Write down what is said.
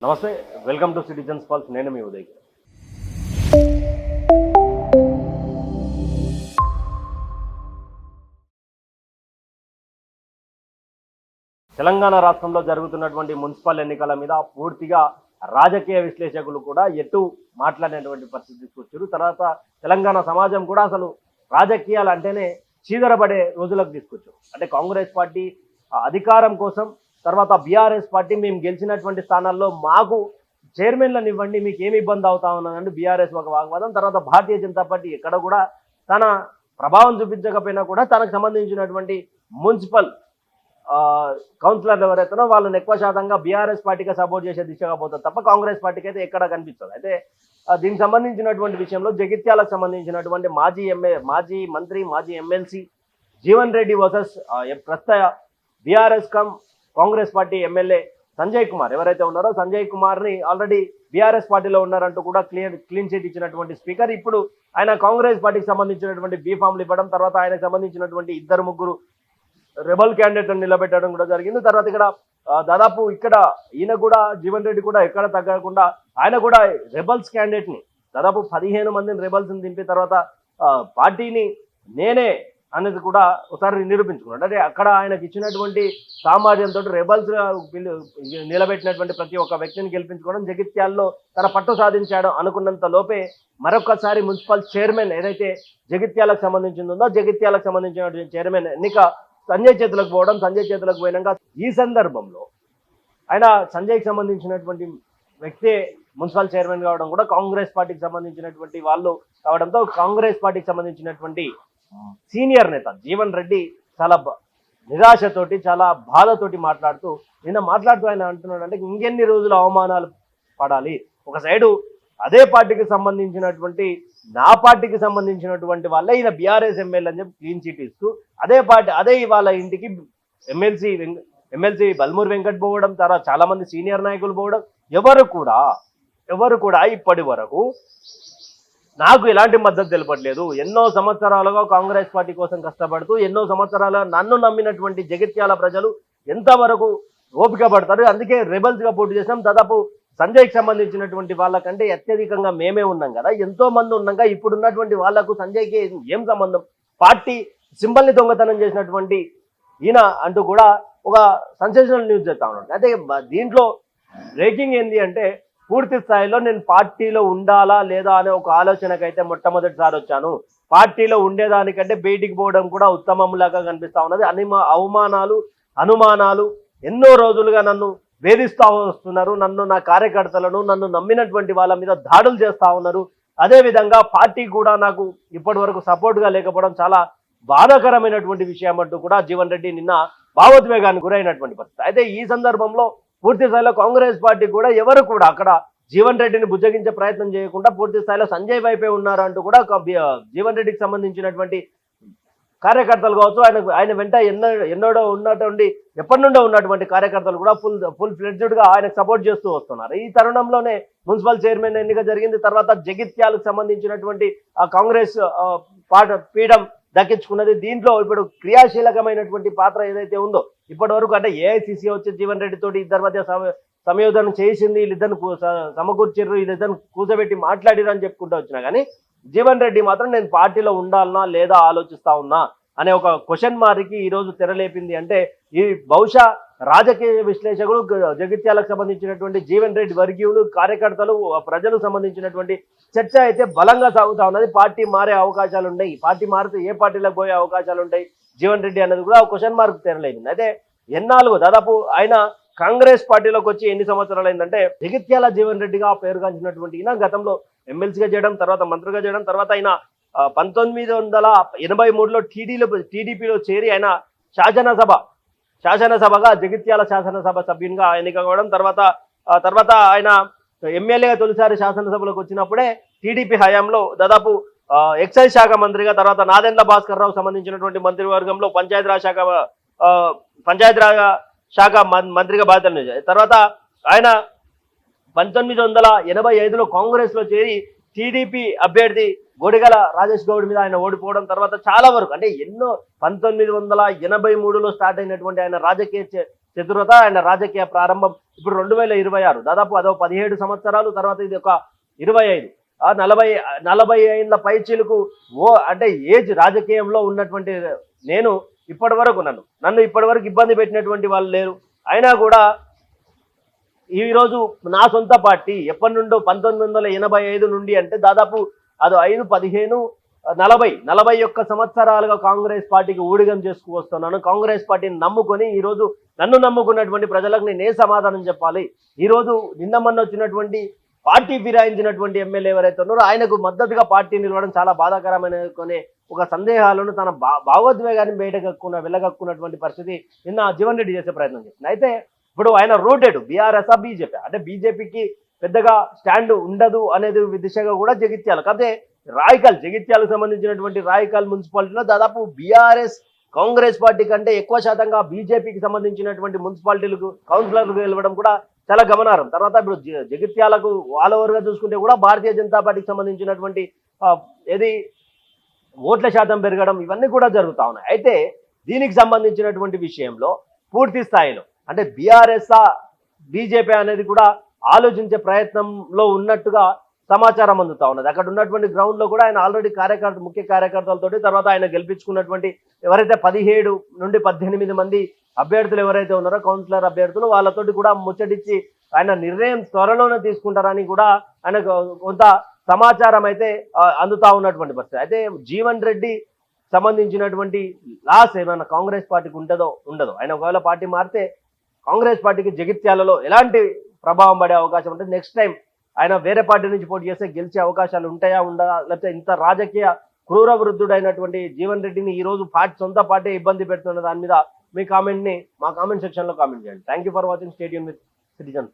నమస్తే, welcome to citizens pulse. నేను మీ ఉదయ్. తెలంగాణ రాష్ట్రంలో జరుగుతున్నటువంటి మున్సిపల్ ఎన్నికల మీద పూర్తిగా రాజకీయ విశ్లేషకులు కూడా ఎటు మాట్లాడినటువంటి పరిస్థితి తీసుకొచ్చారు. తర్వాత తెలంగాణ సమాజం కూడా అసలు రాజకీయాలు అంటేనే చీదరబడే రోజులకు తీసుకొచ్చారు. అంటే కాంగ్రెస్ పార్టీ అధికారం కోసం, తర్వాత బీఆర్ఎస్ పార్టీ మేము గెలిచినటువంటి స్థానాల్లో మాకు చైర్మన్లను ఇవ్వండి, మీకు ఏమి ఇబ్బంది అవుతా ఉన్నదంటే బీఆర్ఎస్ ఒక వాగ్వాదం. తర్వాత భారతీయ జనతా పార్టీ ఎక్కడ కూడా తన ప్రభావం చూపించకపోయినా కూడా తనకు సంబంధించినటువంటి మున్సిపల్ కౌన్సిలర్లు ఎవరైతున్నారో వాళ్ళని ఎక్కువ శాతంగా బీఆర్ఎస్ పార్టీకి సపోర్ట్ చేసే దిశగా పోతుంది తప్ప కాంగ్రెస్ పార్టీకి అయితే ఎక్కడ కనిపించదు. అయితే దీనికి సంబంధించినటువంటి విషయంలో జగిత్యాలకు సంబంధించినటువంటి మాజీ మంత్రి, మాజీ ఎమ్మెల్సీ జీవన్ రెడ్డి వర్సెస్ ప్రస్తుత BRS Congress party MLA Sanjay Kumar ఎవరైతే ఉన్నారో, సంజయ్ కుమార్ని ఆల్రెడీ బీఆర్ఎస్ పార్టీలో ఉన్నారంటూ కూడా క్లీన్ చిట్ ఇచ్చినటువంటి స్పీకర్ ఇప్పుడు ఆయన కాంగ్రెస్ పార్టీకి సంబంధించినటువంటి బీఫామ్లు ఇవ్వడం, తర్వాత ఆయనకు సంబంధించినటువంటి ఇద్దరు ముగ్గురు రెబల్ క్యాండిడేట్లను నిలబెట్టడం కూడా జరిగింది. తర్వాత ఇక్కడ దాదాపు ఇక్కడ ఈయన కూడా జీవన్ రెడ్డి కూడా ఎక్కడ తగ్గకుండా ఆయన కూడా రెబల్స్ క్యాండిడేట్ని దాదాపు 15 మందిని రెబల్స్ని దింపిన తర్వాత పార్టీని నేనే అనేది కూడా ఒకసారి నిరూపించుకున్నాడు. అంటే అక్కడ ఆయనకి ఇచ్చినటువంటి సామర్థ్యంతో రెబల్స్ నిలబెట్టినటువంటి ప్రతి ఒక్క వ్యక్తిని గెలిపించుకోవడం, జగిత్యాల్లో తన పట్టు సాధించాడు అనుకున్నంత లోపే మరొకసారి మున్సిపల్ చైర్మన్ ఏదైతే జగిత్యాలకు సంబంధించిందో జగిత్యాలకు సంబంధించిన చైర్మన్ ఎన్నిక సంజయ్ చేతులకు పోవడం, సంజయ్ చేతులకు పోయినాక ఈ సందర్భంలో ఆయన సంజయ్కి సంబంధించినటువంటి వ్యక్తే మున్సిపల్ చైర్మన్ కావడం కూడా కాంగ్రెస్ పార్టీకి సంబంధించినటువంటి వాళ్ళు కావడంతో కాంగ్రెస్ పార్టీకి సంబంధించినటువంటి సీనియర్ నేత జీవన్ రెడ్డి చాలా నిరాశతోటి, చాలా బాధతోటి మాట్లాడుతూ ఆయన అంటున్నాడు అంటే ఇంకెన్ని రోజులు అవమానాలు పడాలి. ఒక సైడు అదే పార్టీకి సంబంధించినటువంటి నా పార్టీకి సంబంధించినటువంటి వాళ్ళే ఈయన బీఆర్ఎస్ ఎమ్మెల్యే అని చెప్పి క్లీన్ చిట్ ఇస్తూ అదే వాళ్ళ ఇంటికి ఎమ్మెల్సీ బల్మూర్ వెంకట్ పోవడం, తర్వాత చాలా మంది సీనియర్ నాయకులు పోవడం, ఎవరు కూడా ఇప్పటి వరకు నాకు ఎలాంటి మద్దతు తెలపట్లేదు. ఎన్నో సంవత్సరాలుగా కాంగ్రెస్ పార్టీ కోసం కష్టపడుతూ ఎన్నో సంవత్సరాలుగా నన్ను నమ్మినటువంటి జగిత్యాల ప్రజలు ఎంతవరకు ఓపిక పడతారు, అందుకే రెబల్స్గా పోటీ చేసినాం. దాదాపు సంజయ్కి సంబంధించినటువంటి వాళ్ళకంటే అత్యధికంగా మేమే ఉన్నాం కదా, ఎంతో మంది ఉన్నాక ఇప్పుడున్నటువంటి వాళ్లకు సంజయ్కి ఏం సంబంధం, పార్టీ సింబల్ని దొంగతనం చేసినటువంటి ఈయన అంటూ కూడా ఒక సెన్సేషనల్ న్యూస్ చేస్తా ఉన్నాడు. అయితే దీంట్లో బ్రేకింగ్ ఏంది అంటే పూర్తి స్థాయిలో నేను పార్టీలో ఉండాలా లేదా అనే ఒక ఆలోచనకైతే మొట్టమొదటిసారి వచ్చాను. పార్టీలో ఉండేదానికంటే బయటికి పోవడం కూడా ఉత్తమంలాగా కనిపిస్తా ఉన్నది. అవమానాలు, అనుమానాలు ఎన్నో రోజులుగా నన్ను వేధిస్తూ వస్తున్నారు. నా కార్యకర్తలను, నన్ను నమ్మినటువంటి వాళ్ళ మీద దాడులు చేస్తూ ఉన్నారు. అదేవిధంగా పార్టీ కూడా నాకు ఇప్పటి వరకు సపోర్ట్గా లేకపోవడం చాలా బాధాకరమైనటువంటి విషయం అంటూ కూడా జీవన్ రెడ్డి నిన్న భావోద్వేగానికి గురైనటువంటి పరిస్థితి. అయితే ఈ సందర్భంలో పూర్తి స్థాయిలో కాంగ్రెస్ పార్టీ కూడా ఎవరు కూడా అక్కడ జీవన్ రెడ్డిని బుజ్జగించే ప్రయత్నం చేయకుండా పూర్తి స్థాయిలో సంజయ్ వైపే ఉన్నారు అంటూ కూడా జీవన్ రెడ్డికి సంబంధించినటువంటి కార్యకర్తలు కావచ్చు, ఆయన వెంట ఎప్పటి నుండో ఉన్నటువంటి కార్యకర్తలు కూడా ఫుల్ ఫ్లెడ్జ్డ్గా ఆయనకు సపోర్ట్ చేస్తూ వస్తున్నారు. ఈ తరుణంలోనే మున్సిపల్ చైర్మన్ ఎన్నిక జరిగింది. తర్వాత జగిత్యాలకు సంబంధించినటువంటి కాంగ్రెస్ పీఠం దక్కించుకున్నది. దీంట్లో ఇప్పుడు క్రియాశీలకమైనటువంటి పాత్ర ఏదైతే ఉందో ఇప్పటి వరకు అంటే ఏఐసిసి వచ్చి జీవన్ రెడ్డి తోటి ఇద్దరి మధ్య సంయోజనం చేసింది, వీళ్ళిద్దరిని సమకూర్చిర్రు, వీళ్ళిద్దరిని కూర్చోబెట్టి మాట్లాడిరు అని చెప్పుకుంటూ వచ్చినా కానీ జీవన్ రెడ్డి మాత్రం నేను పార్టీలో ఉండాలనా లేదా ఆలోచిస్తా ఉన్నా అనే ఒక క్వశ్చన్ మార్క్కి ఈరోజు తెరలేపింది. అంటే ఈ బహుశా రాజకీయ విశ్లేషకులు, జగిత్యాలకు సంబంధించినటువంటి జీవన్ రెడ్డి వర్గీయులు, కార్యకర్తలు, ప్రజలకు సంబంధించినటువంటి చర్చ అయితే బలంగా సాగుతూ ఉన్నది. పార్టీ మారే అవకాశాలు ఉన్నాయి, పార్టీ మారితే ఏ పార్టీలకు పోయే అవకాశాలు ఉంటాయి జీవన్ రెడ్డి అనేది కూడా క్వశ్చన్ మార్క్ తెరలేపింది. అయితే ఎన్నాళ్ళు దాదాపు ఆయన కాంగ్రెస్ పార్టీలోకి వచ్చి ఎన్ని సంవత్సరాలు అయిందంటే జగిత్యాల జీవన్ రెడ్డిగా పేరుగాంచినటువంటి ఈయన గతంలో ఎమ్మెల్సీగా చేయడం, తర్వాత మంత్రిగా చేయడం, తర్వాత ఆయన 1983లో టీడీపీలో చేరి ఆయన శాసనసభగా జగిత్యాల శాసనసభ సభ్యునిగా ఎన్నిక కావడం, తర్వాత ఆయన ఎమ్మెల్యేగా తొలిసారి శాసనసభలోకి వచ్చినప్పుడే టీడీపీ హయాంలో దాదాపు ఎక్సైజ్ శాఖ మంత్రిగా, తర్వాత నాదెండ్ల భాస్కర్ రావు సంబంధించినటువంటి మంత్రివర్గంలో పంచాయతీరాజ్ శాఖ మంత్రిగా బాధ్యతలు చేశారు. తర్వాత ఆయన 1985లో కాంగ్రెస్లో చేరి టీడీపీ అభ్యర్థి గొడిగల రాజేష్ గౌడ్ మీద ఆయన ఓడిపోవడం, తర్వాత చాలా వరకు అంటే ఎన్నో 1983లో స్టార్ట్ అయినటువంటి ఆయన రాజకీయ చతురత అండ్ రాజకీయ ప్రారంభం ఇప్పుడు 2026 దాదాపు అదో 17 సంవత్సరాలు, తర్వాత ఇది ఒక 25 40 ఏళ్ళ పైచీలకు అంటే ఏజ్ రాజకీయంలో ఉన్నటువంటి నేను ఇప్పటి వరకు నన్ను ఇప్పటి వరకు ఇబ్బంది పెట్టినటువంటి వాళ్ళు లేరు. అయినా కూడా ఈరోజు నా సొంత పార్టీ ఎప్పటి నుండో 1985 నుండి అంటే దాదాపు అది 5, 15, 41 సంవత్సరాలుగా కాంగ్రెస్ పార్టీకి ఊడిగం చేసుకు వస్తున్నాను. కాంగ్రెస్ పార్టీని నమ్ముకొని ఈరోజు నన్ను నమ్ముకున్నటువంటి ప్రజలకు నేను ఏ సమాధానం చెప్పాలి? ఈరోజు నిన్న మొన్న వచ్చినటువంటి పార్టీ ఫిరాయించినటువంటి ఎమ్మెల్యే ఎవరైతే ఉన్నారో ఆయనకు మద్దతుగా పార్టీ నిలవడం చాలా బాధాకరమైన ఒక సందేహాలను తన భావోద్వేగాన్ని వెళ్ళగక్కున్నటువంటి పరిస్థితి నిన్న జీవన్ రెడ్డి చేసే ప్రయత్నం చేసింది. అయితే ఇప్పుడు ఆయన రూటెడ్ బీఆర్ఎస్ బీజేపీ అంటే బీజేపీకి పెద్దగా స్టాండ్ ఉండదు అనేది దిశగా కూడా జగిత్యాల. కాకపోతే జగిత్యాలకు సంబంధించినటువంటి రాయకల్ మున్సిపాలిటీలో దాదాపు బీఆర్ఎస్ కాంగ్రెస్ పార్టీ కంటే ఎక్కువ శాతంగా బీజేపీకి సంబంధించినటువంటి మున్సిపాలిటీలకు కౌన్సిలర్లు గెలవడం కూడా చాలా గమనార్హం. తర్వాత ఇప్పుడు జగిత్యాలకు ఆల్ ఓవర్గా చూసుకుంటే కూడా భారతీయ జనతా పార్టీకి సంబంధించినటువంటి ఏది ఓట్ల శాతం పెరగడం ఇవన్నీ కూడా జరుగుతూ ఉన్నాయి. అయితే దీనికి సంబంధించినటువంటి విషయంలో పూర్తి స్థాయిలో అంటే బీఆర్ఎస్ బీజేపీ అనేది కూడా ఆలోచించే ప్రయత్నంలో ఉన్నట్టుగా సమాచారం అందుతా ఉన్నది. అక్కడ ఉన్నటువంటి గ్రౌండ్లో కూడా ఆయన ఆల్రెడీ ముఖ్య కార్యకర్తలతోటి, తర్వాత ఆయన గెలిపించుకున్నటువంటి ఎవరైతే 17 నుండి 18 మంది అభ్యర్థులు ఎవరైతే ఉన్నారో కౌన్సిలర్ అభ్యర్థులు వాళ్ళతోటి కూడా ముచ్చటిచ్చి ఆయన నిర్ణయం త్వరలోనే తీసుకుంటారని కూడా ఆయనకు కొంత సమాచారం అయితే అందుతా ఉన్నటువంటి పరిస్థితి. అయితే జీవన్ రెడ్డి సంబంధించినటువంటి లాస్ ఏమైనా కాంగ్రెస్ పార్టీకి ఉండదో ఆయన ఒకవేళ పార్టీ మారితే కాంగ్రెస్ పార్టీకి జగిత్యాలలో ఎలాంటి ప్రభావం పడే అవకాశం ఉంటుంది? నెక్స్ట్ టైం ఆయన వేరే పార్టీ నుంచి పోటీ చేస్తే గెలిచే అవకాశాలు ఉంటాయా ఉండదా? లేకపోతే ఇంత రాజకీయ క్రూర వృద్ధుడైనటువంటి జీవన్ రెడ్డిని ఈ రోజు సొంత పార్టీ ఇబ్బంది పెడుతున్న దాని మీద మీ కామెంట్ని మా కామెంట్ సెక్షన్లో కామెంట్ చేయండి. Thank you for watching. Stadium with citizen.